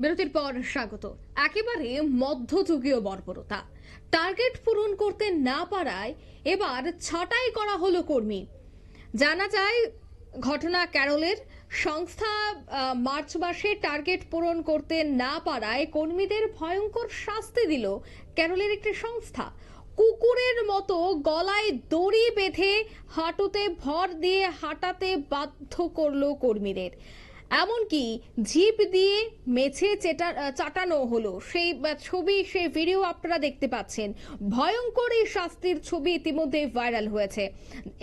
বিরতির পর স্বাগত। একেবারে মধ্যযুগীয় বর্বরতা, টার্গেট পূরণ করতে না পারায় এবার ছাঁটাই করা হলো কর্মী। জানা যায় ঘটনা ক্যারলের। সংস্থা মার্চ মাসে টার্গেট পূরণ করতে না পারায় কর্মীদের ভয়ঙ্কর শাস্তি দিল ক্যারলের একটি সংস্থা। কুকুরের মতো গলায় দড়ি বেঁধে হাঁটুতে ভর দিয়ে হাঁটাতে বাধ্য করলো কর্মীদের। এমনকি জিপ দিয়ে মেঝে চাটানো হলো। সেই ছবি, সেই ভিডিও আপনারা দেখতে পাচ্ছেন। ভয়ঙ্কর এই শাস্তির ছবি ইতিমধ্যে ভাইরাল হয়েছে।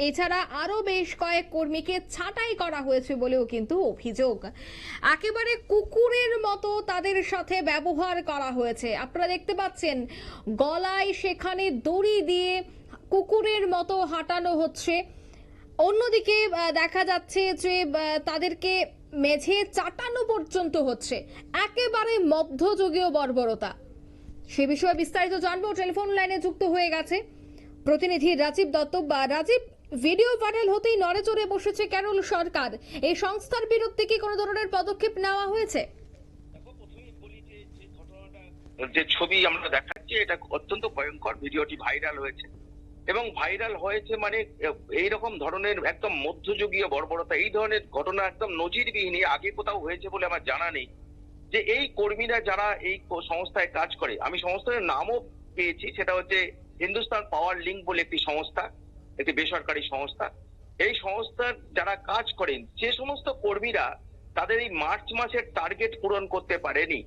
এছাড়া আরো বেশ কয়েক কর্মীকে ছাঁটাই করা হয়েছে বলেও কিন্তু অভিযোগ। একেবারে কুকুরের মতো তাদের সাথে ব্যবহার করা হয়েছে। আপনারা দেখতে পাচ্ছেন গলায় সেখানে দড়ি দিয়ে কুকুরের মতো হাঁটানো হচ্ছে। অন্যদিকে দেখা যাচ্ছে যে তাদেরকে মেঝে চাটানো পর্যন্ত হচ্ছে। একেবারে মধ্যযুগীয় বর্বরতা। সে বিষয়ে বিস্তারিত জানবো। টেলিফোন লাইনে যুক্ত হয়ে গেছে প্রতিনিধি রাজীব দত্ত। রাজীব, ভিডিও ভাইরাল হতেই নড়েচড়ে বসেছে কেরল সরকার। এই সংস্থার বিরুদ্ধে কি কোনো ধরনের পদক্ষেপ নেওয়া হয়েছে? যে ছবি আমরা দেখাচ্ছি এটা অত্যন্ত ভয়ঙ্কর। ভিডিওটি ভাইরাল হয়েছে এবং ভাইরাল হয়েছে মানে এইরকম ধরনের একদম মধ্যযুগীয় বর্বরতা, এই ধরনের ঘটনা একদম নজিরবিহীন, আগে কোথাও হয়েছে বলে আমার জানা নেই। যে এই কর্মীরা যারা এই সংস্থায় কাজ করে, আমি সংস্থার নামও পেয়েছি, সেটা হচ্ছে হিন্দুস্তান পাওয়ার লিঙ্ক বলে একটি সংস্থা, একটি বেসরকারি সংস্থা। এই সংস্থার যারা কাজ করেন, যে সমস্ত কর্মীরা তাদের এই মার্চ মাসের টার্গেট পূরণ করতে পারেনি,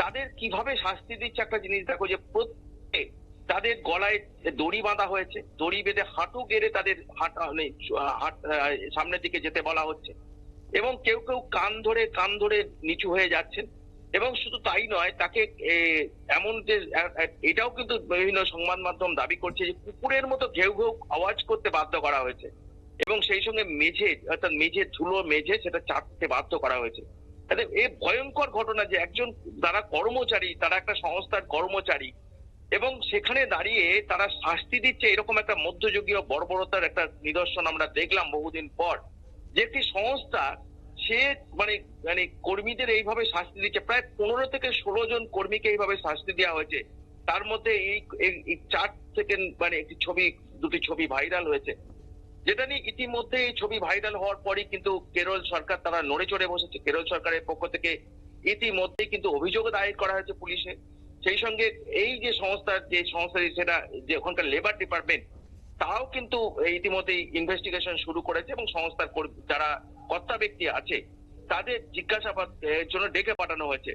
তাদের কিভাবে শাস্তি দিচ্ছে একটা জিনিস দেখো। যে প্রত্যেক তাদের গলায় দড়ি বাঁধা হয়েছে, দড়ি বেঁধে হাঁটু গেড়ে তাদের সামনের দিকে যেতে বলা হচ্ছে এবং কেউ কেউ কান ধরে নিচু হয়ে যাচ্ছেন। এবং শুধু তাই নয়, তাকে এমন যে এটাও কিন্তু বিভিন্ন সংবাদ মাধ্যম দাবি করছে যে কুকুরের মতো ঘেউ ঘেউ আওয়াজ করতে বাধ্য করা হয়েছে এবং সেই সঙ্গে মেঝে, অর্থাৎ মেঝে, ধুলো মেঝে, সেটা চাটতে বাধ্য করা হয়েছে। এই ভয়ঙ্কর ঘটনা যে একজন তারা কর্মচারী, তারা একটা সংস্থার কর্মচারী এবং সেখানে দাঁড়িয়ে তারা শাস্তি দিচ্ছে, এরকম একটা মধ্যযুগীয় বর্বরতার একটা নিদর্শন আমরা দেখলাম বহুদিন পর। যে একটি সংস্থা সে মানে মানে কর্মীদের এইভাবে শাস্তি দিচ্ছে। প্রায় 15 থেকে 16 জন কর্মীকে এইভাবে শাস্তি দেওয়া হয়েছে। তার মধ্যে এই 4 সেকেন্ড মানে একটি ছবি, দুটি ছবি ভাইরাল হয়েছে, যেটা নিয়ে ইতিমধ্যে এই ছবি ভাইরাল হওয়ার পরই কিন্তু কেরল সরকার তারা নড়ে চড়ে বসেছে। কেরল সরকারের পক্ষ থেকে ইতিমধ্যেই কিন্তু অভিযোগ দায়ের করা হয়েছে পুলিশে। সেই সঙ্গে এই যে সংস্থা সেটা যে ওখানকার লেবার ডিপার্টমেন্ট, তাও কিন্তু ইতিমধ্যেই ইনভেস্টিগেশন শুরু করেছে এবং সংস্থার যারা কর্তা ব্যক্তি আছে তাদের জিজ্ঞাসাবাদ জন্য ডেকে পাঠানো হয়েছে।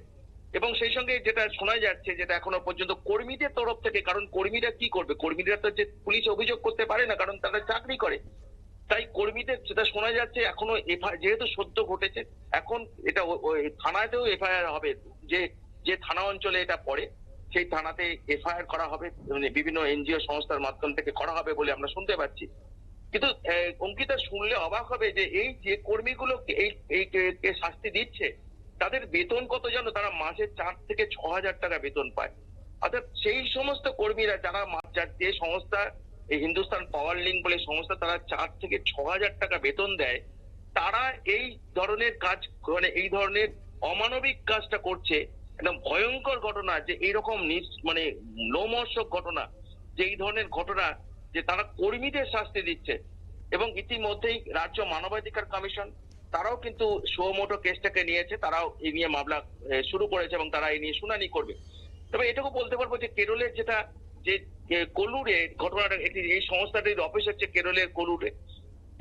এবং সেই সঙ্গে যেটা শোনা যাচ্ছে, যেটা এখনো পর্যন্ত কর্মীদের তরফ থেকে, কারণ কর্মীরা কি করবে, কর্মীরা তো যে পুলিশ অভিযোগ করতে পারে না, কারণ তারা চাকরি করে, তাই কর্মীদের যেটা শোনা যাচ্ছে এখনো যেহেতু সদ্য ঘটেছে, এখন এটা থানাতেও এফআইআর হবে। যে থানা অঞ্চলে এটা পড়ে সেই থানাতে এফআইআর করা হবে, মানে বিভিন্ন এনজিও সংস্থার মাধ্যম থেকে করা হবে বলে আমরা শুনতে পাচ্ছি। কিন্তু অঙ্কিতা, শুনলে অবাক হবে যে এই যে কর্মীগুলো এই শাস্তি দিচ্ছে তাদের বেতন কত জানো? তারা মাসে 4 থেকে 6 হাজার টাকা বেতন পায়। অর্থাৎ সেই সমস্ত কর্মীরা যারা যে সংস্থা, এই হিন্দুস্তান পাওয়ার লিঙ্ক বলে সংস্থা, তারা 4 থেকে 6 হাজার টাকা বেতন দেয়, তারা এই ধরনের কাজ, মানে এই ধরনের অমানবিক কাজটা করছে। একদম ভয়ঙ্কর ঘটনা যে এইরকম মানে লোমহর্ষক ঘটনা, যে এই ধরনের ঘটনা যে তারা কর্মীদের শাস্তি দিচ্ছে। এবং ইতিমধ্যেই রাজ্য মানবাধিকার কমিশন তারাও কিন্তু সুমোটো কেসটাকে নিয়েছে, তারাও এই নিয়ে মামলা শুরু করেছে এবং তারা এই নিয়ে শুনানি করবে। তবে এটুকু বলতে পারবো যে কেরলের যেটা যে কোলুরে ঘটনাটা, এই সংস্থাটির অফিস হচ্ছে কেরলের কোলুরে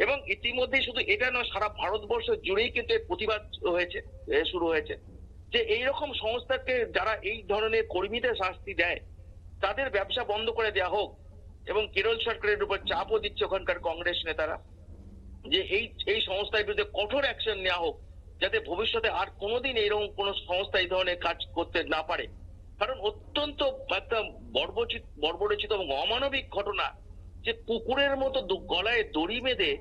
এবং ইতিমধ্যেই শুধু এটা নয়, সারা ভারতবর্ষ জুড়েই কিন্তু এর প্রতিবাদ শুরু হয়েছে যে এইরকম সংস্থাকে যারা এই ধরনের কর্মীদের শাস্তি দেয় তাদের ব্যবসা বন্ধ করে দেওয়া হোক। এবং কেরল সরকারের উপর চাপও দিচ্ছে ওখানকার কংগ্রেস নেতারা যে এই সংস্থার বিরুদ্ধে কঠোর অ্যাকশন নেওয়া হোক, যাতে ভবিষ্যতে আর কোনোদিন এইরকম কোন সংস্থা এই ধরনের কাজ করতে না পারে। কারণ অত্যন্ত একটা বর্বরচিত এবং অমানবিক ঘটনা যে কুকুরের মতো গলায় দড়ি বেঁধে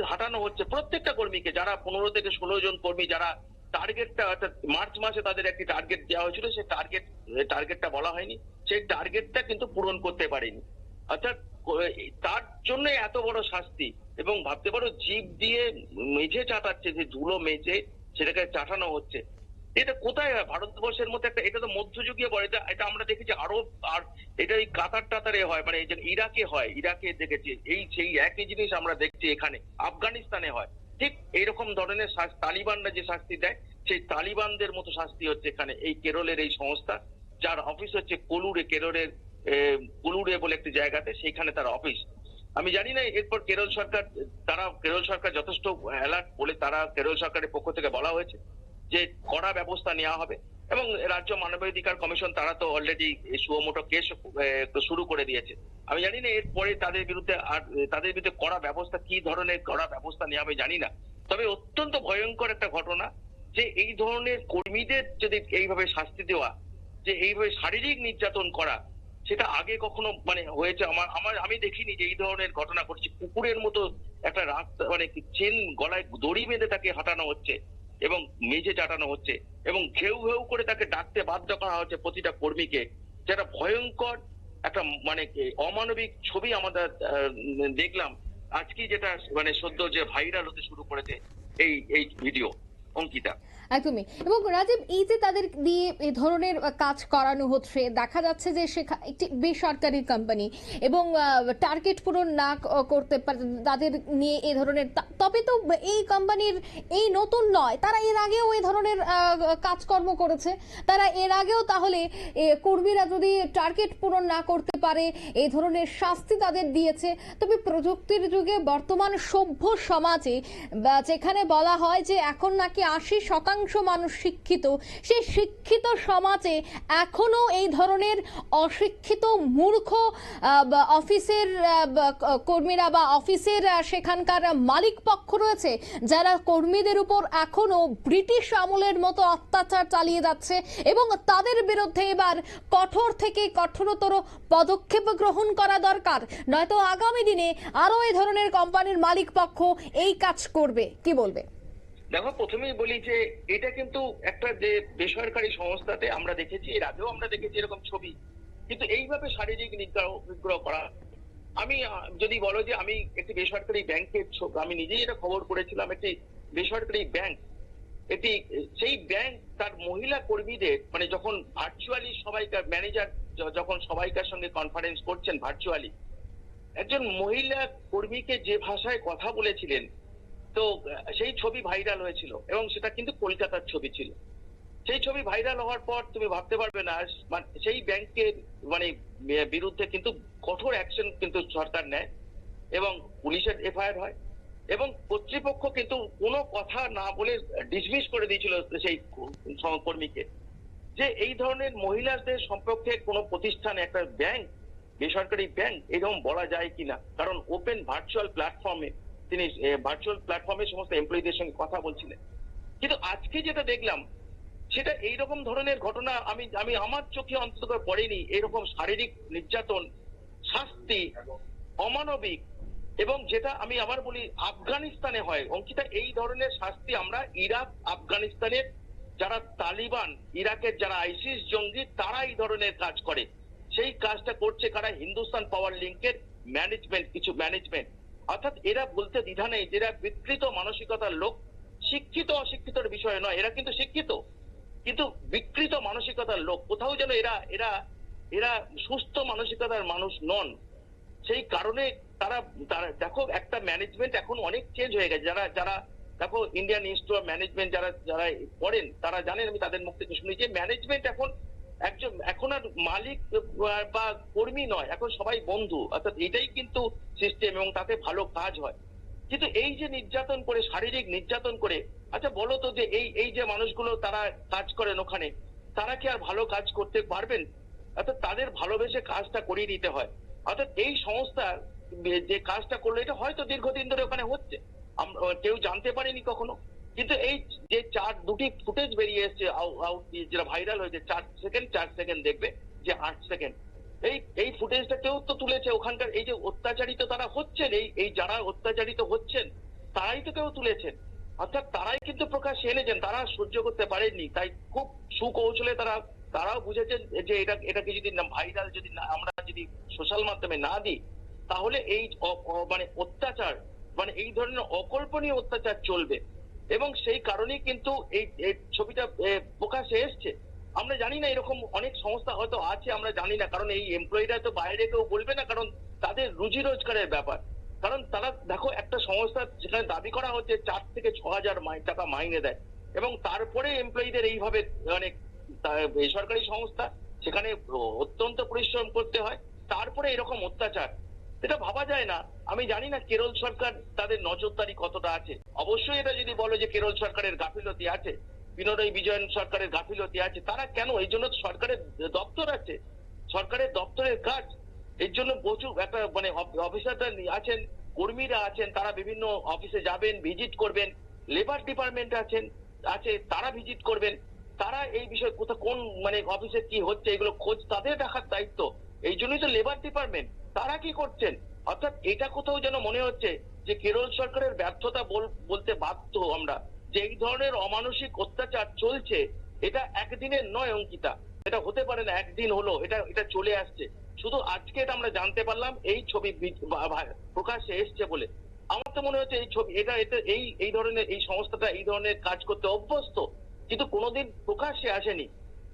হাঁটানো হচ্ছে প্রত্যেকটা কর্মীকে, যারা 15 থেকে 16 জন কর্মী, যারা টার্গেটটা, অর্থাৎ মার্চ মাসে তাদের একটি টার্গেট দেওয়া হয়েছিল, সেই টার্গেটটা বলা হয়নি, সেই টার্গেটটা কিন্তু পূরণ করতে পারেনি। অর্থাৎ তার জন্য এত বড় শাস্তি। এবং ভাবতে পারো, জিভ দিয়ে মেঝে চাটাচ্ছে, যে ধুলো মেঝে সেটাকে চাটানো হচ্ছে। এটা কোথায় হয় ভারতবর্ষের মধ্যে একটা, এটা তো মধ্যযুগীয় বলে, এটা এটা আমরা দেখেছি আরব, আর এটা এই কাতার টাতারে হয়, মানে এই যে ইরাকে হয়, ইরাকে দেখেছি, এই সেই একই জিনিস আমরা দেখছি এখানে আফগানিস্তানে হয়। ঠিক এইরকম ধরনের তালিবানরা যে শাস্তি দেয়, সেই তালিবানদের মতো শাস্তি হচ্ছে এখানে এই কেরলের এই সংস্থা, যার অফিস হচ্ছে কোলুরে, কেরলের কোলুরে বলে একটি জায়গাতে, সেইখানে তার অফিস। আমি জানি না এরপর কেরল সরকার যথেষ্ট অ্যালার্ট বলে, তারা কেরল সরকারের পক্ষ থেকে বলা হয়েছে যে কড়া ব্যবস্থা নেওয়া হবে, এবং রাজ্য মানবাধিকার কমিশন তারা তো অলরেডি সুমোটো কেস শুরু করে দিয়েছে। আমি জানি না এরপরে তাদের বিরুদ্ধে কড়া ব্যবস্থা, কি ধরনের কড়া ব্যবস্থা নেওয়া হবে জানি না। তবে অত্যন্ত ভয়ঙ্কর একটা ঘটনা যে এই ধরনের কর্মীদের যদি এইভাবে শাস্তি দেওয়া, যে এইভাবে শারীরিক নির্যাতন করা, সেটা আগে কখনো মানে হয়েছে আমি দেখিনি যে এই ধরনের ঘটনা ঘটছে। কুকুরের মতো একটা রাস্তা, মানে চেন গলায় দড়ি বেঁধে তাকে হাঁটানো হচ্ছে এবং মেঝে চাটানো হচ্ছে এবং ঘেউ ঘেউ করে তাকে ডাকতে বাধ্য করা হচ্ছে প্রতিটা কর্মীকে, যেটা ভয়ঙ্কর একটা মানে অমানবিক ছবি আমরা দেখলাম আজকে, যেটা মানে সদ্য যে ভাইরাল হতে শুরু করেছে এই ভিডিও। অঙ্কিতা, একদমই। এবং রাজীব, এই যে তাদের দিয়ে এই ধরনের কাজ করানো হচ্ছে, দেখা যাচ্ছে যে একটি বেসরকারি কোম্পানি এবং টার্গেট পূরণ না করতে পারে তাদের নিয়ে এই ধরনের, তবে তো এই কোম্পানির এই নতুন নয়, তারা এর আগেও এই ধরনের কাজকর্ম করেছে। তারা এর আগেও তাহলে কর্মীরা যদি টার্গেট পূরণ না করতে পারে এই ধরনের শাস্তি তাদের দিয়েছে। তবে প্রযুক্তির যুগে বর্তমান সভ্য সমাজে যেখানে বলা হয় যে এখন নাকি 80% মানুষ শিক্ষিত, সেই শিক্ষিত সমাজে এখনো এই ধরনের অশিক্ষিত মূর্খ অফিসের কর্মীরা বা অফিসের সেখানকার মালিক পক্ষ রয়েছে, যারা কর্মীদের উপর এখনো ব্রিটিশ আমলের মতো অত্যাচার চালিয়ে যাচ্ছে, এবং তাদের বিরুদ্ধে এবার কঠোর থেকে কঠোরতর পদক্ষেপ গ্রহণ করা দরকার, নয়তো আগামী দিনে আরো এই ধরনের কোম্পানির মালিক পক্ষ এই কাজ করবে। কি বলবে? দেখো, প্রথমেই বলি যে এটা কিন্তু একটা যে বেসরকারি সংস্থাতে আমরা দেখেছি, এর আগেও আমরা দেখেছি এরকম ছবি, কিন্তু এইভাবে শারীরিক নিগ্রহ করা। আমি যদি বলো যে আমি একটি বেসরকারি ব্যাংকের আমি নিজেই এটা খবর করেছিলাম, একটি বেসরকারি ব্যাংক, এটি সেই ব্যাংক তার মহিলা কর্মীদের মানে যখন ভার্চুয়ালি সবাইকার ম্যানেজার যখন সবাইকার সঙ্গে কনফারেন্স করছেন ভার্চুয়ালি, একজন মহিলা কর্মীকে যে ভাষায় কথা বলেছিলেন, তো সেই ছবি ভাইরাল হয়েছিল এবং সেটা কিন্তু কলকাতার ছবি ছিল। সেই ছবি ভাইরাল হওয়ার পর তুমি ভাবতে পারবে না, সেই ব্যাংকের মানে বিরুদ্ধে কিন্তু কঠোর অ্যাকশন কিন্তু সরকার নেয় এবং পুলিশের এফআইআর হয়, এবং কর্তৃপক্ষ কিন্তু কোনো কথা না বলে ডিসমিস করে দিয়েছিল সেই কর্মীকে। যে এই ধরনের মহিলাদের সম্পর্কে কোনো প্রতিষ্ঠানে, একটা ব্যাংক, বেসরকারি ব্যাংক, এরকম বলা যায় কিনা, কারণ ওপেন ভার্চুয়াল প্ল্যাটফর্মে তিনি সমস্ত এমপ্লয়ীদের সঙ্গে কথা বলছিলেন। কিন্তু আজকে যেটা দেখলাম সেটা এইরকম ধরনের ঘটনা আমি আমার চোখে অন্তত পড়েনি। এরকম শারীরিক নির্যাতন, শাস্তি, অমানবিক, এবং যেটা আমি আবার বলি আফগানিস্তানে হয়। অঙ্কিতা, এই ধরনের শাস্তি আমরা ইরাক, আফগানিস্তানের যারা তালিবান, ইরাকের যারা আইসিস জঙ্গি, তারা এই ধরনের কাজ করে। সেই কাজটা করছে কারা? হিন্দুস্তান পাওয়ার লিঙ্কের কিছু ম্যানেজমেন্ট। অর্থাৎ এরা বলতে দ্বিধা নেই, এরা বিকৃত মানসিকতার লোক। শিক্ষিত অশিক্ষিতের বিষয় নয়, এরা কিন্তু শিক্ষিত, কিন্তু বিকৃত মানসিকতার লোক। কোথাও যেন এরা এরা এরা সুস্থ মানসিকতার মানুষ নন। সেই কারণে তারা দেখো, একটা ম্যানেজমেন্ট এখন অনেক চেঞ্জ হয়ে গেছে। যারা দেখো ইন্ডিয়ান ইনস্টিটিউট অফ ম্যানেজমেন্ট যারা পড়েন, তারা জানেন, আমি তাদের মুখ থেকে শুনি যে ম্যানেজমেন্ট এখন আর মালিক বা কর্মী নয়, এখন সবাই বন্ধু। অর্থাৎ এটাই কিন্তু সিস্টেম, এবং তাতে ভালো কাজ হয়। কিন্তু এই যে নির্যাতন করে, শারীরিক নির্যাতন করে, আচ্ছা বলো তো যে এই যে মানুষগুলো তারা কাজ করেন ওখানে, তারা কি আর ভালো কাজ করতে পারবেন? অর্থাৎ তাদের ভালোবেসে কাজটা করিয়ে নিতে হয়। অর্থাৎ এই সংস্থা যে কাজটা করলো, এটা হয়তো দীর্ঘদিন ধরে ওখানে হচ্ছে, কেউ জানতে পারেনি কখনো। কিন্তু এই যে দুটি ফুটেজ বেরিয়ে এসছে, যেটা ভাইরাল হয়েছে, 4 সেকেন্ড দেখবে যে 8 সেকেন্ড, এই ফুটেজটা কেউ তো তুলেছে। ওখানকার এই যে অত্যাচারিত তারা হচ্ছেন, এই যারা অত্যাচারিত হচ্ছেন তারাই তো কেউ তুলেছেন। অর্থাৎ তারাই কিন্তু প্রকাশ্যে এনেছেন, তারা সহ্য করতে পারেননি, তাই খুব সুকৌশলে তারাও বুঝেছেন যে এটাকে যদি ভাইরাল যদি আমরা যদি সোশ্যাল মাধ্যমে না দিই, তাহলে এই মানে অত্যাচার, মানে এই ধরনের অকল্পনীয় অত্যাচার চলবে। এবং সেই কারণেই কিন্তু এই ছবিটা প্রকাশ্যে এসছে। আমরা জানি না এরকম অনেক সংস্থা হয়তো আছে, আমরা জানি না, কারণ এই এমপ্লয়িরা তো বাইরে কেউ বলবে না, কারণ তাদের রুজি রোজগারের ব্যাপার। কারণ তারা দেখো একটা সংস্থা যেখানে দাবি করা হচ্ছে 4 থেকে 6,000 টাকা মাইনে দেয়, এবং তারপরে এমপ্লয়িদের এইভাবে অনেক বেসরকারি সংস্থা, সেখানে অত্যন্ত পরিশ্রম করতে হয়, তারপরে এরকম অত্যাচার, এটা ভাবা যায় না। আমি জানি না কেরল সরকার তাদের নজরদারি কতটা আছে। অবশ্যই এটা যদি বলো যে কেরল সরকারের গাফিলতি আছে, পিনারাই বিজয়ন সরকারের গাফিলতি আছে, তারা কেন? এই জন্য সরকারের দপ্তর আছে, সরকারের দপ্তরের কাজ। এর জন্য প্রচুর একটা অফিসাররা আছেন, কর্মীরা আছেন, তারা বিভিন্ন অফিসে যাবেন, ভিজিট করবেন। লেবার ডিপার্টমেন্ট আছে, তারা ভিজিট করবেন। তারা এই বিষয়ে কোন অফিসে কি হচ্ছে এগুলো খোঁজ তাদের রাখার দায়িত্ব। এই জন্যই তো লেবার ডিপার্টমেন্ট। তারা কি করছেন? অর্থাৎ এটা কোথাও যেন মনে হচ্ছে যে কেরল সরকারের ব্যর্থতা বলতে বাধ্য আমরা, যে এই ধরনের অমানসিক অত্যাচার চলছে। এটা একদিনের নয় অঙ্কিতা, এটা হতে পারে না, একদিন হলো, এটা চলে আসছে। শুধু আজকে এটা আমরা জানতে পারলাম এই ছবি প্রকাশ্যে এসছে বলে। আমার তো মনে হচ্ছে এই ছবি এই ধরনের এই সংস্থাটা এই ধরনের কাজ করতে অভ্যস্ত, কিন্তু কোনোদিন প্রকাশ্যে আসেনি।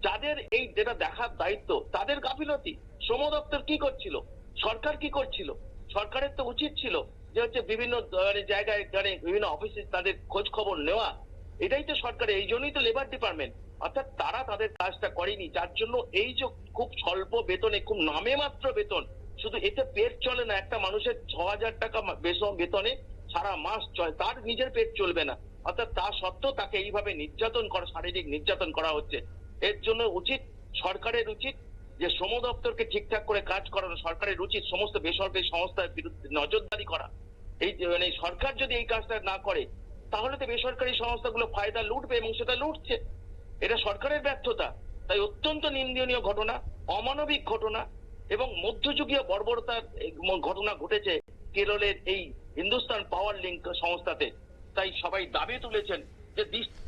যাদের এই যেটা দেখার দায়িত্ব তাদের গাফিলতি। শ্রম দপ্তর কি করছিল? সরকার কি করছিল? সরকারের তো উচিত ছিল যে হচ্ছে বিভিন্ন জায়গায় বিভিন্ন অফিসে তাদের খোঁজ খবর নেওয়া। এটাই তো সরকারের, এই জন্যই তো লেবার ডিপার্টমেন্ট। অর্থাৎ তারা তাদের কাজটা করেনি, যার জন্য এই যে খুব স্বল্প বেতনে, খুব নামে মাত্র বেতন, শুধু এতে পেট চলে না। একটা মানুষের 6,000 টাকা বেতনে সারা মাস চলে, তার নিজের পেট চলবে না। অর্থাৎ তা সত্ত্বেও তাকে এইভাবে শারীরিক নির্যাতন করা হচ্ছে। এর জন্য সরকারের উচিত যে শ্রম দপ্তরকে ঠিকঠাক করে কাজ করানো। সরকারের উচিত সমস্ত বেসরকারি সংস্থার বিরুদ্ধে নজরদারি করা। এই সরকার যদি এই কাজটা না করে, তাহলে তো বেসরকারি সংস্থাগুলো ফায়দা লুটবে, এবং সেটা লুটছে। এটা সরকারের ব্যর্থতা। তাই অত্যন্ত নিন্দনীয় ঘটনা, অমানবিক ঘটনা এবং মধ্যযুগীয় বর্বরতার ঘটনা ঘটেছে কেরলের এই হিন্দুস্তান পাওয়ার লিঙ্ক সংস্থাতে। তাই সবাই দাবি তুলেছেন যে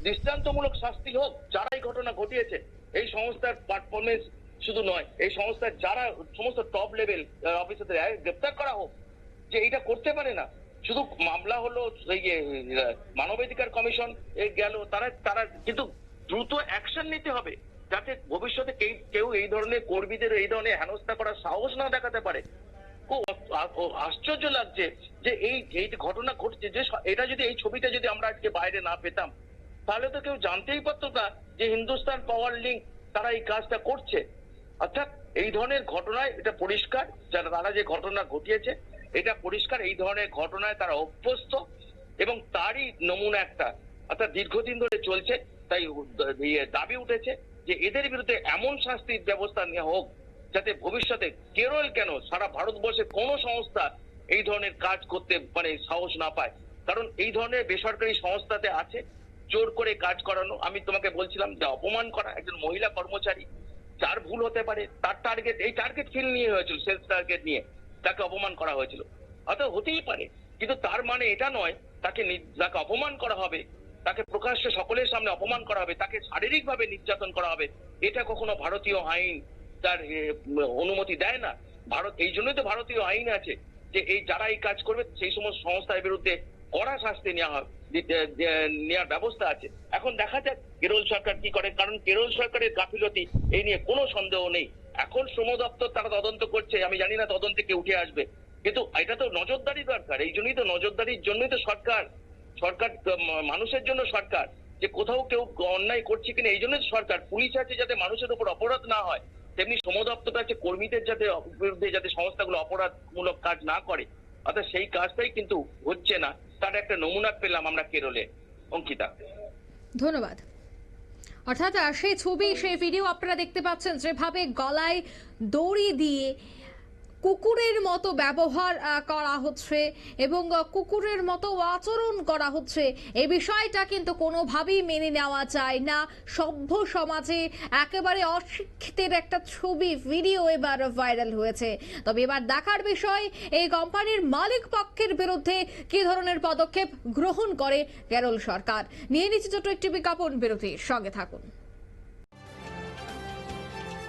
দৃষ্টান্তমূলক শাস্তি হোক যারা এই ঘটনা ঘটিয়েছে। এই সংস্থার পারফরমেন্স শুধু নয়, এই সংস্থার যারা সমস্ত টপ লেভেল অফিসারদের গ্রেপ্তার করা হোক, যে এটা করতে পারে না। শুধু মামলা হলো মানবাধিকার কমিশন গেল, তারা কিন্তু দ্রুত অ্যাকশন নিতে হবে, যাতে ভবিষ্যতে কেউ এই ধরনের কর্মীদের এই ধরনের হেনস্থা করার সাহস না দেখাতে পারে। খুব আশ্চর্য লাগছে যে এই ঘটনা ঘটছে, যে এটা যদি এই ছবিটা যদি আমরা আজকে বাইরে না পেতাম, তাহলে তো কেউ জানতেই পারতো না যে হিন্দুস্তান পাওয়ার লিঙ্ক তারা এই কাজটা করছে। অর্থাৎ এই ধরনের ঘটনায় এটা পরিষ্কার, তারা যে ঘটনা ঘটিয়েছে এটা পরিষ্কার, এই ধরনের ঘটনায় তারা অভ্যস্ত, এবং তারই নমুনা একটা অর্থাৎ দীর্ঘদিন ধরে চলছে। তাই দাবি উঠেছে যে এদের বিরুদ্ধে এমন শাস্তির ব্যবস্থা নেওয়া হোক যাতে ভবিষ্যতে কেরল কেন সারা ভারতবর্ষে কোনো সংস্থা এই ধরনের কাজ করতে সাহস না পায়। কারণ এই ধরনের বেসরকারি সংস্থাতে আছে জোর করে কাজ করানো। আমি তোমাকে বলছিলাম যে অপমান করা একজন মহিলা কর্মচারী, যার ভুল হতে পারে, তার টার্গেট ফিল নিয়ে হয়েছিল, সেলস টার্গেট নিয়ে তাকে অপমান করা হয়েছিল। অর্থাৎ হতেই পারে, কিন্তু তার মানে এটা নয় তাকে অপমান করা হবে, তাকে প্রকাশ্যে সকলের সামনে অপমান করা হবে, তাকে শারীরিকভাবে নির্যাতন করা হবে। এটা কখনো ভারতীয় আইন তার অনুমতি দেয় না। এই জন্যই তো ভারতীয় আইন আছে যে যারা এই কাজ করবে সেই সমস্ত সংস্থার বিরুদ্ধে কড়া শাস্তি নেওয়ার ব্যবস্থা আছে। এখন দেখা যাক কেরল সরকার কি করে, কারণ কেরল সরকারের গাফিলতি এই নিয়ে কোনো সন্দেহ নেই। এখন শ্রম দপ্তর তারা তদন্ত করছে, আমি জানি না তদন্তে কে উঠে আসবে, কিন্তু এটা তো নজরদারি দরকার। এই জন্যই তো নজরদারির জন্যই তো সরকার মানুষের জন্য সরকার, যে কোথাও কেউ অন্যায় করছে কিনা এই জন্য সরকার। পুলিশ আছে যাতে মানুষের উপর অপরাধ না হয়, তেমনি শ্রম দপ্তর আছে কর্মীদের বিরুদ্ধে যাতে সংস্থাগুলো অপরাধমূলক কাজ না করে। অর্থাৎ সেই কাজটাই কিন্তু হচ্ছে না, তার একটা নমুনা পেলাম আমরা কেরলে। অঙ্কিতা, ধন্যবাদ। অর্থাৎ সেই ছবি, সেই ভিডিও আপনারা দেখতে পাচ্ছেন, যেভাবে গলায় দড়ি দিয়ে কুকুরের মতো ব্যবহার করা হচ্ছে এবং কুকুরের মতো আচরণ করা হচ্ছে, এই বিষয়টা কিন্তু কোনোভাবেই মেনে নেওয়া যায় না। সভ্য সমাজে একেবারে অশিক্ষিতের একটা ছবি, ভিডিও এবার ভাইরাল হয়েছে। তবে এবার দেখার বিষয় এই কোম্পানির মালিক পক্ষের বিরুদ্ধে কি ধরনের পদক্ষেপ গ্রহণ করে কেরল সরকার। নিয়ে নিচ্ছে ছোট্ট একটি বিজ্ঞাপন বিরতির, সঙ্গে থাকুন।